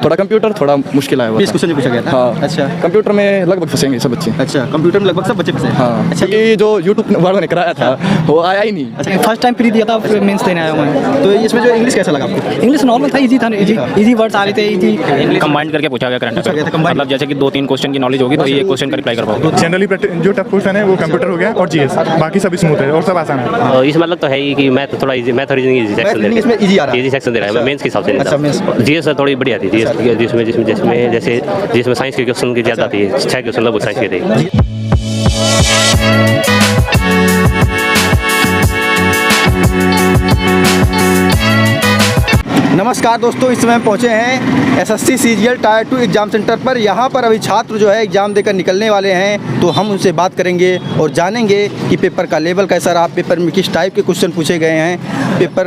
थोड़ा कंप्यूटर थोड़ा मुश्किल आया हुआ 20 क्वेश्चन पूछा गया था। हाँ। अच्छा, कंप्यूटर में लगभग फंसेंगे सब बच्चे। अच्छा कंप्यूटर में लगभग सब बच्चे फंसे हैं। हाँ, अच्छा, क्योंकि जो यूट्यूब वालों ने कराया था वो आया ही नहीं। अच्छा फर्स्ट टाइम प्री दिया था, फिर मेंस देने आया हूँ मैं। तो इसमें जो इंग्लिश कैसा लगा आपको? इंग्लिश नॉर्मल था, इजी था, इजी वर्ड्स आ रहे थे, इजी। कंबाइन करके पूछा गया करंट पूछा गया था, अफेयर, combine। मतलब जैसे कि 2-3 क्वेश्चन की नॉलेज होगी तो ये क्वेश्चन का रिप्लाई कर पाओगे। जनरली जो टफ क्वेश्चन है वो कंप्यूटर हो गया और जीएस, बाकी सब स्मूथ है और सब आसान है। इस मतलब तो है ही कि मैथ थोड़ा easy, math reasoning easy section दे रहा इसमें easy आ रहा है। इजी सेक्शन दे रहा है, मैं मेंस के हिसाब से अच्छा, मेंस। जीएस थोड़ी बढ़िया थी, जीएस जिसमें साइंस के क्वेश्चन की ज़्यादा थी, 6 क्वेश्चन लगभग साइंस के थे। नमस्कार दोस्तों, इस समय पहुंचे हैं SSC CGL tyre 2 exam centre पर। यहाँ पर अभी छात्र जो है एग्ज़ाम देकर निकलने वाले हैं, तो हम उनसे बात करेंगे और जानेंगे कि पेपर का लेवल कैसा रहा, पेपर में किस टाइप के क्वेश्चन पूछे गए हैं, पेपर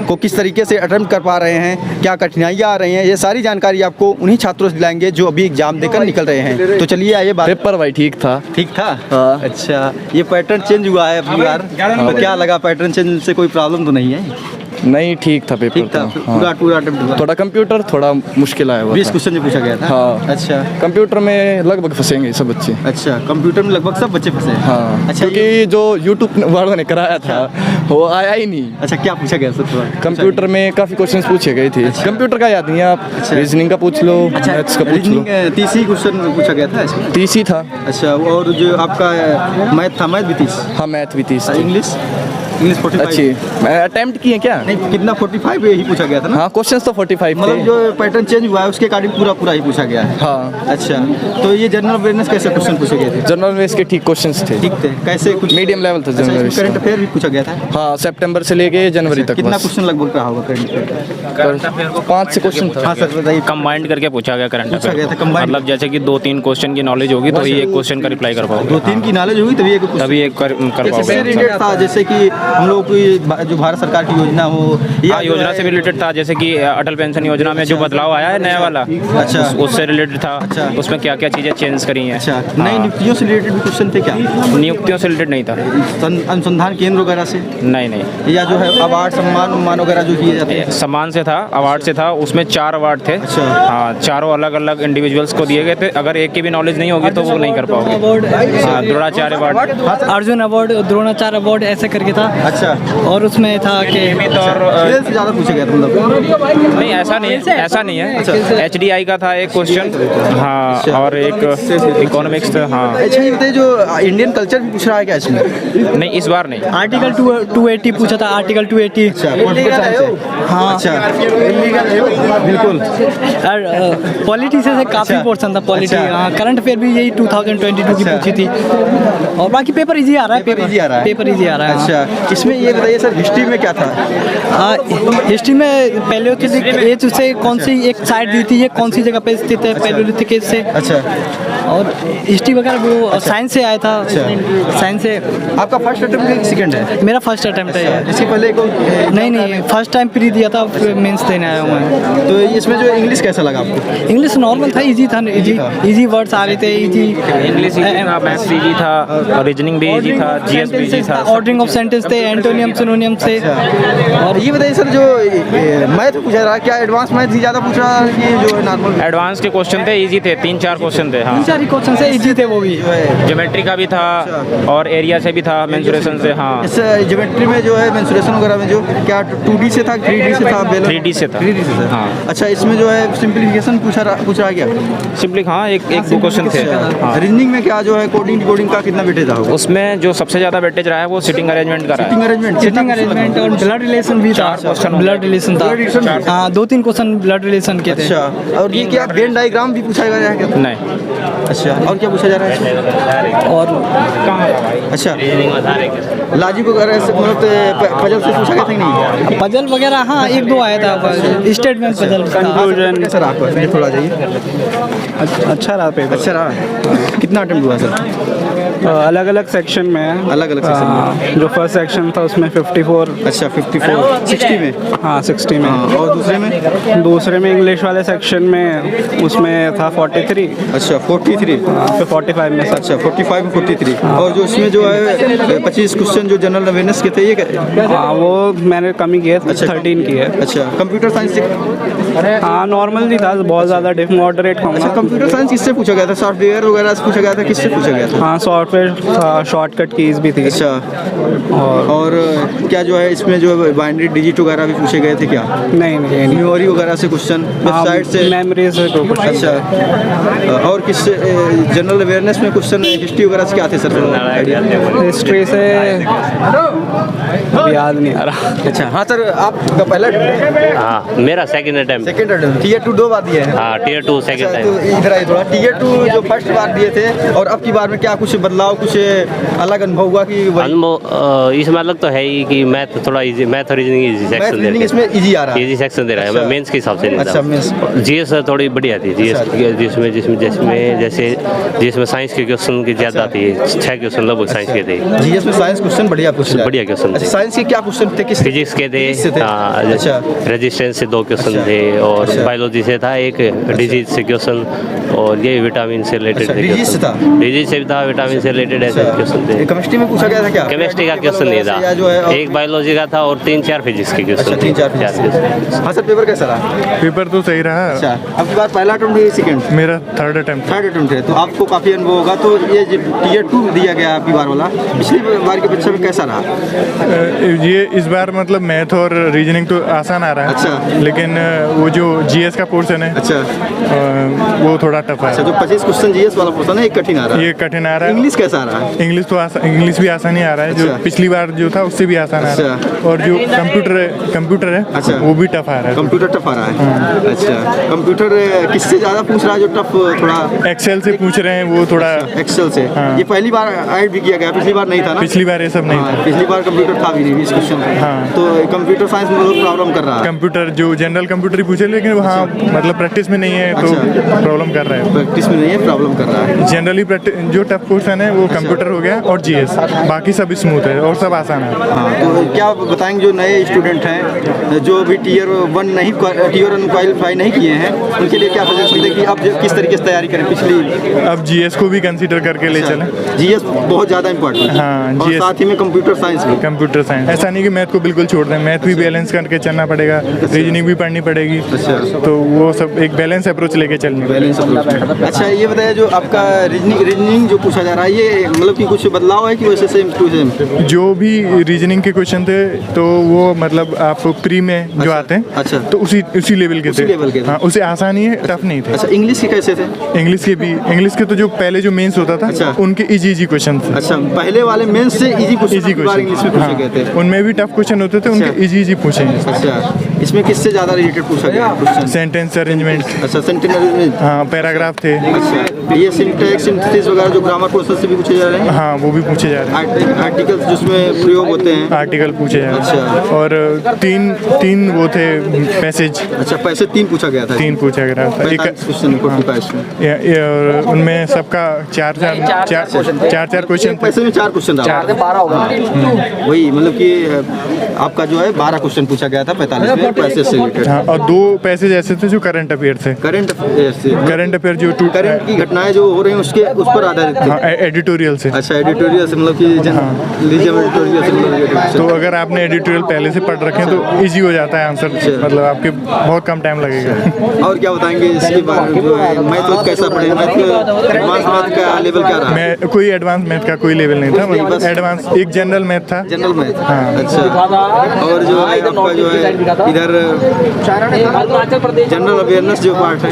को किस तरीके से अटेम्प्ट कर पा रहे हैं, क्या कठिनाइयाँ आ रही हैं। ये सारी जानकारी आपको उन्हीं छात्रों से दिलाएंगे जो अभी एग्ज़ाम देकर निकल रहे हैं। तो चलिए आइए बात। पेपर भाई ठीक था। ठीक था? हाँ। अच्छा, ये पैटर्न चेंज हुआ है अगली बार, तो क्या लगा पैटर्न चेंज से कोई प्रॉब्लम तो नहीं है? नहीं, ठीक था पेपर। ठीक था, पूरा अटेम्प्ट हुआ। थोड़ा कंप्यूटर थोड़ा मुश्किल आया हुआ 20 था। क्वेश्चन जो पूछा गया था। हाँ। अच्छा, कंप्यूटर में लगभग फंसेंगे सब बच्चे। अच्छा कंप्यूटर में लगभग सब बच्चे फंसे हैं। हाँ, अच्छा, क्योंकि जो यूट्यूब वालों ने कराया था वो आया ही नहीं। अच्छा क्या पूछा गया सर? कंप्यूटर में काफ़ी क्वेश्चंस पूछे गए थे। कंप्यूटर का याद नहीं है, आप अच्छा। रीजनिंग का पूछ लो, मैथ्स का पूछ लो। 30 क्वेश्चन पूछा गया था इसमें। 30 ही था। अच्छा, और जो आपका मैथ था, मैथ भी 30? हाँ, मैथ भी 30 थी। इंग्लिश 45? अच्छी अटेम्प्ट किए क्या? नहीं, कितना 45 यही पूछा गया था ना? हाँ, क्वेश्चंस तो 45 मतलब थे। जो पैटर्न चेंज हुआ है उसके अकॉर्डिंग पूरा ही पूछा गया है। हाँ। अच्छा, तो ये जनरल अवेयरनेस कैसे क्वेश्चन पूछे गए थे? जनरल अवेयर्स के ठीक क्वेश्चंस थे। ठीक थे, कैसे कुछ मीडियम लेवल था जनरल अवेयर्स। करंट अफेयर भी पूछा गया था? हाँ, सितंबर से लेके जनवरी तक। कितना बस। क्वेश्चन लगभग रहा होगा करंट अफेयर? 5 से क्वेश्चन था। हाँ सर बताइए। कंबाइंड करके पूछा गया करंट पूछा गया था, अफेयर, combined। मतलब जैसे कि 2-3 क्वेश्चन की नॉलेज होगी तो ये क्वेश्चन का रिप्लाई कर पाओगे। 2-3 की नॉलेज होगी तभी तभी कर जैसे पाओगे। रिलेटेड था, जैसे कि हम लोग की जो भारत सरकार की योजना हो या हाँ, योजना से भी रिलेटेड था, जैसे कि अटल पेंशन योजना में जो बदलाव आया है नया वाला, अच्छा। उससे रिलेटेड था। अच्छा। उसमें क्या क्या चीज़ें चेंज करी हैं। अच्छा, नई नियुक्तियों से रिलेटेड भी क्वेश्चन थे क्या? नियुक्तियों से रिलेटेड नहीं था। अनुसंधान केंद्र वगैरह से, नहीं, या जो है अवार्ड सम्मान वगैरह जो किए जाते हैं? सम्मान से था, अवार्ड से था। उसमें 4 अवार्ड थे। अच्छा। हाँ, चारों अलग अलग इंडिविजुअल्स को दिए गए थे। अगर एक की भी नॉलेज नहीं होगी तो वो नहीं कर पाओगे। अवार्ड, हाँ, Dronacharya award, Arjun award, Dronacharya award ऐसे करके था। अच्छा, और उसमें था कि और से ज़्यादा पूछा गया था मतलब? नहीं, ऐसा नहीं है। HDI का था एक क्वेश्चन। हाँ, और एक इकोनॉमिक्स था। हाँ। अच्छा, ये बताइए जो इंडियन कल्चर भी पूछ रहा है क्या इसमें? नहीं, इस बार नहीं। आर्टिकल 280 पूछा था, आर्टिकल 280। अच्छा, हाँ। अच्छा, बिल्कुल। और पॉलिटी से काफ़ी पोर्शन था, पॉलिटी। अच्छा। हाँ, करंट अफेयर भी यही 2022 की अच्छा। पूछी थी। और बाकी पेपर इजी आ रहा है। पेपर इजी आ रहा है। पेपर इजी आ रहा है। अच्छा, इसमें ये बताइए सर, हिस्ट्री में क्या था? हिस्ट्री में पैलियोलिथिक एज से कौन सी एक साइड दी थी, ये कौन सी जगह पे स्थित है पैलियोलिथिक एज से। अच्छा, और हिस्ट्री वगैरह वो साइंस से आया था। साइंस से। आपका फर्स्ट अटेम्प्ट है कि सेकंड है? मेरा फर्स्ट अटेम्प्ट है। इसके पहले को नहीं, फर्स्ट टाइम प्री दिया था, फिर मेंस देने आया हूँ मैं। तो इसमें जो इंग्लिश कैसा लगा आपको? इंग्लिश नॉर्मल था, इजी था, इजी वर्ड्स आ रहे थे, इजी। इंग्लिश इजी था, मैथ्स इजी था, और रीजनिंग भी इजी था, जीएस भी इजी था। ऑर्डरिंग ऑफ सेंटेंस थे, एंटोनियम सिनोनियम से। और ये बताइए सर, जो मैथ पूछा रहा, क्या एडवांस मैथ ही ज़्यादा पूछ रहा है कि जो नॉर्मल? एडवांस के क्वेश्चन थे, इजी थे, 3-4 क्वेश्चन थे। हाँ, 3-4 क्वेश्चन से इजी थे वो भी। ज्योमेट्री का भी था और एरिया से भी था, मेंसुरेशन से। हाँ, इस ज्योमेट्री में जो है मेंसुरेशन वगैरह में जो क्या 2D से था, 3D से था? 3D से था। 3D से था। हाँ। अच्छा, इसमें जो है सिंप्लीफिकेशन पूछ रहा क्या? सिंपली हाँ, एक 2 क्वेश्चन थे। हाँ, रीजनिंग में क्या जो है कोडिंग का कितना वेटेज रहा? उसमें जो सबसे ज़्यादा वेटेज रहा है वो सिटिंग अरेंजमेंट का रहा है। सिटिंग अरेंजमेंट और ब्लड रिलेशन भी था। ब्लड रिलेशन था। हाँ, 2-3 क्वेश्चन ब्लड रिलेशन के थे। अच्छा, और ये क्या वेन डायग्राम भी पूछा गया है क्या? नहीं। अच्छा, और क्या पूछा जा रहा है? और अच्छा, लॉजिक वगैरह से मतलब पजल से पूछा गया था कि नहीं? पजल वगैरह हाँ 1-2 आया था, स्टेटमेंट पजल। कंक्लूजन कैसा रहा आपका? थोड़ा जाइए। अच्छा रहा पेपर। अच्छा रहा। कितना अटेम्प्ट हुआ सर? अलग अलग सेक्शन में है। अलग अलग सेक्शन में। जो फर्स्ट सेक्शन था उसमें 54। अच्छा 54 60 में। हाँ 60 में। और दूसरे में इंग्लिश वाले सेक्शन में उसमें था 43। अच्छा 43। फिर 45 में। अच्छा 45 में 43। और जो इसमें जो है 25 क्वेश्चन जो जनरल अवेयरनेस के थे ये हाँ वो मैंने कम ही किया। 13 की है। अच्छा कंप्यूटर साइंस हाँ नॉर्मल ही था, बहुत ज़्यादा मॉडरेट। अच्छा कंप्यूटर साइंस किससे पूछा गया था? सॉफ्टवेयर वगैरह से पूछा गया था, किससे पूछा गया था? हाँ सॉफ्टवेयर था, शॉर्टकट कीज भी थी। अच्छा और क्या जो है इसमें जो बाइनरी डिजिट वगैरह भी पूछे गए थे क्या? नहीं मेमोरी वगैरह से क्वेश्चन, वेबसाइट से, मेमोरी से तो कुछ। अच्छा और किस जनरल अवेयरनेस में क्वेश्चन हिस्ट्री वगैरह से क्या थे सर? हिस्ट्री से याद नहीं आ रहा। अच्छा हाँ सर आपका पहला हाँ मेरा second attempt. Second attempt. Tier 2 2 बार दिए हैं? हाँ टीयर 2 सेकंड अच्छा, टाइम। तो इधर आइए थोड़ा। टीयर 2 जो फर्स्ट बार दिए थे और अब की बार में क्या कुछ बदलाव, कुछ अलग अनुभव हुआ कि अनुभव इसमें अलग तो है ही कि मैथ थोड़ा इजी, मैथ और रीजनिंग इजी सेक्शन दे रहे हैं। इसमें इजी आ रहा है। इजी सेक्शन दे रहा है। मैं मेंस के हिसाब से नहीं अच्छा मेंस। जीएस थोड़ी बढ़िया थी। जीएस जिसमें साइंस के क्वेश्चन की ज़्यादा थी। 6 क्वेश्चन लगभग साइंस के थे। जीएस में साइंस क्वेश्चन बढ़िया पूछे। बढ़िया क्वेश्चन थे। साइंस के क्या क्वेश्चन थे? किस फिजिक्स के थे। अच्छा रेजिस्टेंस से 2 क्वेश्चन थे और बायोलॉजी से था एक, डिजीज से क्वेश्चन और ये विटामिन से रिलेटेड थे। डिजीज से था? डिजीज से भी था, विटामिन से रिलेटेड ऐसे क्वेश्चन थे। केमिस्ट्री में पूछा गया था क्या? केमिस्ट्री का क्वेश्चन नहीं था, एक बायोलॉजी का था और 3-4 फिजिक्स के क्वेश्चन। 3-4। हाँ सर पेपर कैसा रहा? पेपर तो सही रहा। अच्छा अब की बार पहला अटेम्प्ट है सेकंड? मेरा थर्ड अटेम्प्ट है। तो आपको काफ़ी अनुभव होगा। तो ये टीयर 2 दिया गया आपकी बार वाला, पिछली बार के बच्चे में कैसा रहा? ये इस बार मतलब मैथ और रीजनिंग तो आसान आ रहा है। अच्छा लेकिन वो जो जीएस का पोर्शन है अच्छा वो थोड़ा टफ है। अच्छा जो 25 क्वेश्चन जीएस वाला पोर्शन है ये कठिन आ रहा है। ये कठिन आ रहा है। इंग्लिश कैसा आ रहा है? इंग्लिश तो इंग्लिश भी आसान ही आ रहा है। जो पिछली बार जो था उससे भी आसान आ रहा है। और जो कंप्यूटर है अच्छा वो भी टफ आ रहा है। कंप्यूटर टफ आ रहा है। अच्छा कंप्यूटर किससे ज़्यादा पूछ रहा है? जो टफ थोड़ा एक्सेल से पूछ रहे हैं वो थोड़ा। एक्सेल से ये पहली बार ऐड भी किया गया, पिछली बार नहीं था ना? पिछली बार ये सब नहीं था। पिछली बार कंप्यूटर था भी नहीं 20 क्वेश्चन। तो कंप्यूटर साइंस में लोग प्रॉब्लम कर रहा है। कंप्यूटर जो जनरल कंप्यूटर ही पूछे लेकिन वहाँ मतलब प्रैक्टिस में नहीं है तो प्रॉब्लम कर रहा है। प्रैक्टिस में नहीं है प्रॉब्लम कर रहा है। जनरली जो टफ क्वेश्चन है वो कंप्यूटर हो गया और जीएस, बाकी सब स्मूथ है और सब आसान है। हाँ तो क्या बताएंगे जो नए स्टूडेंट हैं जो भी टीयर 1 नहीं क्वालिफाई नहीं किए हैं उनके लिए क्या सजेशन दें कि अब किस तरीके से तैयारी करें? पिछली अब जीएस को भी कंसीडर करके ले चलें। जीएस बहुत ज़्यादा इंपॉर्टेंट है। हाँ और साथ ही में कंप्यूटर साइंस भी। कंप्यूटर साइंस ऐसा नहीं कि मैथ को बिल्कुल छोड़ दें, मैथ भी बैलेंस करके चलना पड़ेगा, रीजनिंग भी पढ़नी पड़ेगी। तो वो सब एक बैलेंस अप्रोच लेके चलनी पड़ेगी। अच्छा ये बताइए जो आपका रीजनिंग जो पूछा जा रहा है ये मतलब कि कुछ बदलाव है कि वैसे सेम टू सेम? जो भी रीजनिंग के क्वेश्चन थे तो वो मतलब आप प्री में जो आते हैं अच्छा तो उसी लेवल के थे। हाँ उसे आसान ही है, टफ नहीं थे। अच्छा इंग्लिश के कैसे थे? इंग्लिश के तो जो पहले जो मेंस होता था उनके इजी क्वेश्चन थे। अच्छा पहले वाले मेंस से इजी क्वेश्चन इंग्लिश में पूछे गए थे। उनमें भी टफ क्वेश्चन होते थे, उनके इजी पूछे। अच्छा इसमें किससे ज़्यादा रिलेटेड पूछा गया क्वेश्चन? Sentence arrangement. अच्छा सेंटेंस अरेंजमेंट। हाँ पैराग्राफ थे। अच्छा ये सिंटैक्स सिंथेसिस वगैरह जो ग्रामर क्वेश्चन से भी पूछे जा रहे हैं? हाँ वो भी पूछे जा रहे हैं। आर्टिकल्स जिसमें प्रयोग होते हैं आर्टिकल पूछे जा रहे हैं। और तीन वो थे पैसेज। अच्छा पैसे 3 पूछा गया था? 3 पूछा गया था। एक और उनमें सबका 4 क्वेश्चन। पैसे में 4 क्वेश्चन था। 12 होगा वही मतलब कि आपका जो है 12 क्वेश्चन पूछा गया था 45 में पैसे से रिलेटेड। हाँ और 2 पैसेज ऐसे थे जो करंट अफेयर थे। करंट अफेयर जो करंट की घटनाएं जो हो रही हैं उसके उस पर आधारित थे। हाँ एडिटोरियल से। अच्छा एडिटोरियल से मतलब कि एडिटोरियल से तो अगर आपने एडिटोरियल पहले से पढ़ रखे तो इजी हो जाता है आंसर। मतलब आपके बहुत कम टाइम लगेगा। और क्या बताएंगे इसके बारे में? जो है मैथ कैसा पढ़े? एडवांस मैथ का लेवल क्या रहा? कोई एडवांस मैथ का कोई लेवल नहीं था, मतलब एडवांस एक जनरल मैथ था। General math. हाँ अच्छा और जो है आपका जो है इधर जनरल अवेयरनेस जो पार्ट है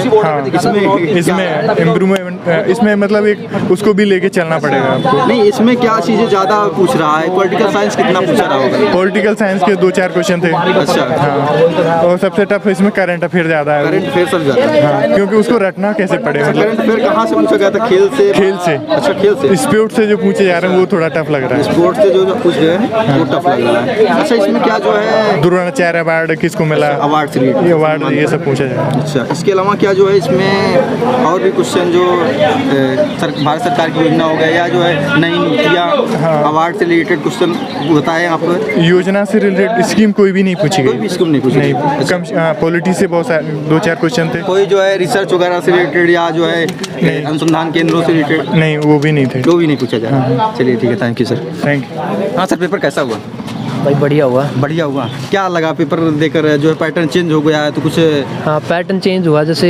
इसमें इम्प्रूवमेंट इसमें मतलब एक उसको भी लेके चलना पड़ेगा आपको। नहीं इसमें क्या चीज़ें ज़्यादा पूछ रहा है? पॉलिटिकल साइंस कितना पूछ रहा होगा? पॉलिटिकल साइंस के 2-4 क्वेश्चन थे। अच्छा हाँ और सबसे टफ इसमें करंट अफेयर ज़्यादा है। करंट अफेयर सब ज़्यादा है। हाँ क्योंकि उसको रटना कैसे पड़ेगा। करंट अफेयर कहाँ से पूछा गया था? खेल से? अच्छा खेल से। स्पोर्ट्स से जो पूछे जा रहे हैं वो थोड़ा टफ लग रहा है। स्पोर्ट्स से जो पूछ रहे हैं वो टफ लग रहा है। अच्छा इसमें क्या जो है द्रोणाचार्य अवार्ड किसको किसको मिला, अवार्ड से related ये अवार्ड ये सब पूछा जाएगा। अच्छा, इसके अलावा क्या जो है इसमें और भी क्वेश्चन जो भारत सरकार की योजना हो गया या जो है नई नीतियाँ, अवार्ड से रिलेटेड क्वेश्चन बताए आपको? योजना से रिलेटेड स्कीम कोई भी नहीं पूछी कोई भी गई, स्कीम नहीं पूछी? नहीं। अच्छा। कम पॉलिटी से बहुत सारे 2-4 क्वेश्चन थे, कोई जो है रिसर्च वगैरह से रिलेटेड या जो है अनुसंधान केंद्रों से रिलेटेड नहीं वो भी नहीं थे। वो भी नहीं पूछा जाए। चलिए ठीक है, thank you sir. Thank you. हाँ सर, पेपर कैसा हुआ? भाई बढ़िया हुआ। बढ़िया हुआ। क्या लगा पेपर देकर जो है पैटर्न चेंज हो गया है तो कुछ हाँ पैटर्न चेंज हुआ, जैसे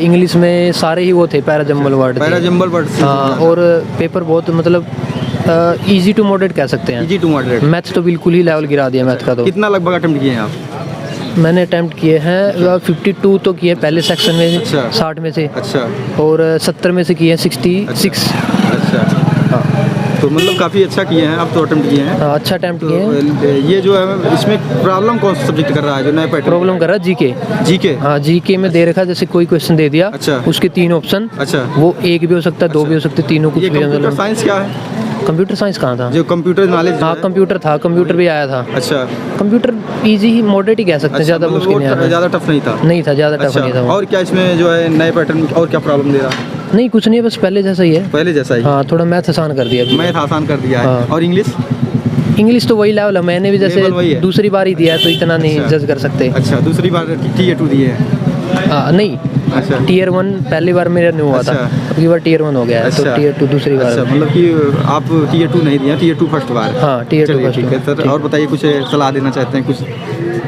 इंग्लिश में सारे ही वो थे पैराजम्बल वर्ड थे। Parajumble words? हाँ, और पेपर बहुत मतलब इजी टू मॉडरेट कह सकते हैं। Easy to moderate. मैथ तो बिल्कुल ही लेवल गिरा दिया मैथ का। तो कितना लगभग अटेम्प्ट किए हैं आप? मैंने अटेम्प्ट किए हैं 52 तो किए पहले सेक्शन में। अच्छा। 60 में से। अच्छा। और 70 में से किए हैं 66। अच्छा। हाँ, तो मतलब काफ़ी अच्छा किए हैं आप तो, अटेम्प्ट किए हैं। हाँ, अच्छा अटेम्प्ट किए हैं। तो ये जो है इसमें प्रॉब्लम कौन सा सब्जेक्ट कर रहा है जो नया पैटर्न? प्रॉब्लम कर रहा है जीके। जीके? हाँ, जीके में दे रखा है, जैसे कोई क्वेश्चन दे दिया। अच्छा। उसके 3 ऑप्शन। अच्छा। वो एक भी हो सकता है, 2 भी हो सकते, तीनों कुछ ये भी। कंप्यूटर साइंस क्या है? कंप्यूटर साइंस कहाँ था? जो कंप्यूटर नॉलेज? हाँ कंप्यूटर था, कंप्यूटर भी आया था। अच्छा। कंप्यूटर इजी ही मॉडरेट ही कह सकते हैं, ज़्यादा मुश्किल नहीं आया। ज़्यादा टफ नहीं था? नहीं था, ज़्यादा टफ नहीं था वो। और क्या इसमें जो है नए पैटर्न और क्या प्रॉब्लम दे रहा है? नहीं कुछ नहीं है, बस पहले जैसा ही है। पहले जैसा ही? हाँ, थोड़ा मैथ आसान कर दिया। मैथ आसान कर दिया है। हाँ। और इंग्लिश? इंग्लिश तो वही लेवल है, मैंने भी जैसे लेवल वही है। दूसरी बार ही दिया है तो इतना नहीं अच्छा। जज कर सकते। अच्छा, दूसरी बार Tier 2 दिए हैं? नहीं, अच्छा। Tier 1 पहली बार मेरा नहीं हुआ था, अच्छा। अगली बार Tier 1 हो गया है, तो अच्छा। Tier 2 दूसरी बार। अच्छा, मतलब कि आप Tier 2 नहीं दिया, Tier 2 फर्स्ट बार? हाँ, Tier 2 चलिए फर्स्ट ठीक है बार। सर। और बताइए, कुछ सलाह देना चाहते हैं कुछ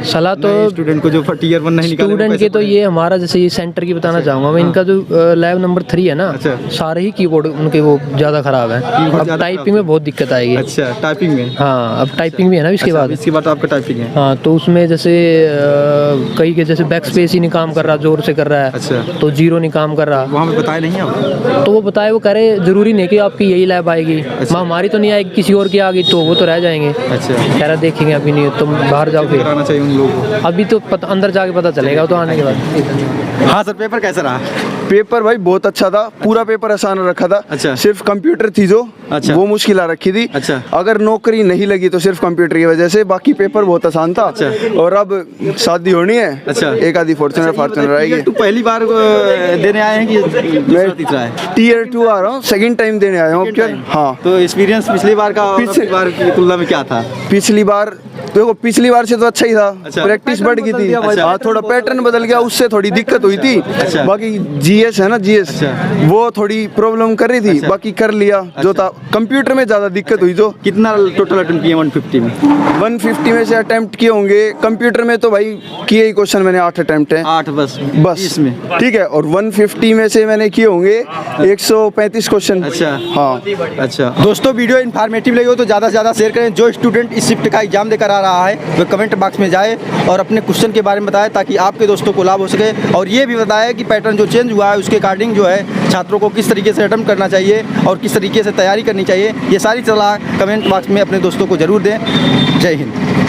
सलाह तो स्टूडेंट को जो Tier 1 नहीं निकाले? स्टूडेंट के तो ये हमारा जैसे ये सेंटर की बताना चाहूँगा मैं, इनका जो लैब नंबर 3 है ना, अच्छा। सारे ही कीबोर्ड उनके वो ज़्यादा ख़राब है। अब ज़्यादा टाइपिंग में बहुत दिक्कत आएगी। अच्छा, टाइपिंग में? हाँ, अब टाइपिंग भी है ना इसके अच्छा, बाद। इसके बाद आपका टाइपिंग है? हाँ, तो उसमें जैसे कई के जैसे बैक स्पेस ही नहीं काम कर रहा, जोर से कर रहा है। अच्छा। तो 0 नहीं काम कर रहा। वहाँ पे बताए नहीं आप? तो वो बताए, वो कह रहे जरूरी नहीं कि आपकी यही लैब आएगी। हमारी तो नहीं आएगी, किसी और की आ गई तो वो तो रह जाएंगे। अच्छा। कह रहा देखेंगे, अभी नहीं, तुम बाहर जाओ फिर। कराना चाहिए उन लोगों को। अभी तो अंदर जाके पता चलेगा तो आने के बाद। हाँ सर, पेपर कैसा रहा? पेपर भाई बहुत अच्छा था, पूरा पेपर आसान रखा था। अच्छा। सिर्फ कंप्यूटर थी जो अच्छा। वो मुश्किल आ रखी थी। अच्छा। अगर नौकरी नहीं लगी तो सिर्फ कंप्यूटर की वजह से, बाकी पेपर बहुत आसान था। अच्छा। और अब शादी होनी है। अच्छा। एक आधी फॉर्च्यूनर आएगी। Tier 2 पहली बार देने आए हैं कि दूसरा तीसरा है? Tier 2 आ रहा हूँ, सेकंड टाइम देने आया हूँ। हाँ। तो एक्सपीरियंस पिछली बार का और पिछली बार की तुलना में क्या था? पिछली बार देखो, पिछली बार से तो अच्छा ही था। अच्छा। प्रैक्टिस बढ़ गई थी। अच्छा। हाँ, थोड़ा पैटर्न बदल गया, उससे थोड़ी दिक्कत हुई थी। अच्छा। बाकी जीएस है ना, जीएस अच्छा। वो थोड़ी प्रॉब्लम कर रही थी। अच्छा। बाकी कर लिया जो था। कंप्यूटर में ज्यादा दिक्कत हुई। जो कितना टोटल अटेम्प्ट किए 150 में? 150 में से अटेम्प्ट किए होंगे। कंप्यूटर में तो भाई किए ही क्वेश्चन मैंने 8 अटेम्प्ट है। 8 बस इसमें में? ठीक है। और 150 में से मैंने किए होंगे 135 क्वेश्चन। अच्छा। हाँ। अच्छा दोस्तों, वीडियो इन्फॉर्मेटिव लगी हो तो ज़्यादा से ज़्यादा शेयर करें। जो स्टूडेंट इस शिफ्ट का एग्जाम देकर आ रहा है वो कमेंट बॉक्स में जाए और अपने क्वेश्चन के बारे में बताए, ताकि आपके दोस्तों को लाभ हो सके। और ये भी बताए कि पैटर्न जो चेंज हुआ है उसके अकॉर्डिंग जो है छात्रों को किस तरीके से अटेम्प्ट करना चाहिए और किस तरीके से तैयारी करनी चाहिए। ये सारी सलाह कमेंट बॉक्स में अपने दोस्तों को ज़रूर दें। जय हिंद।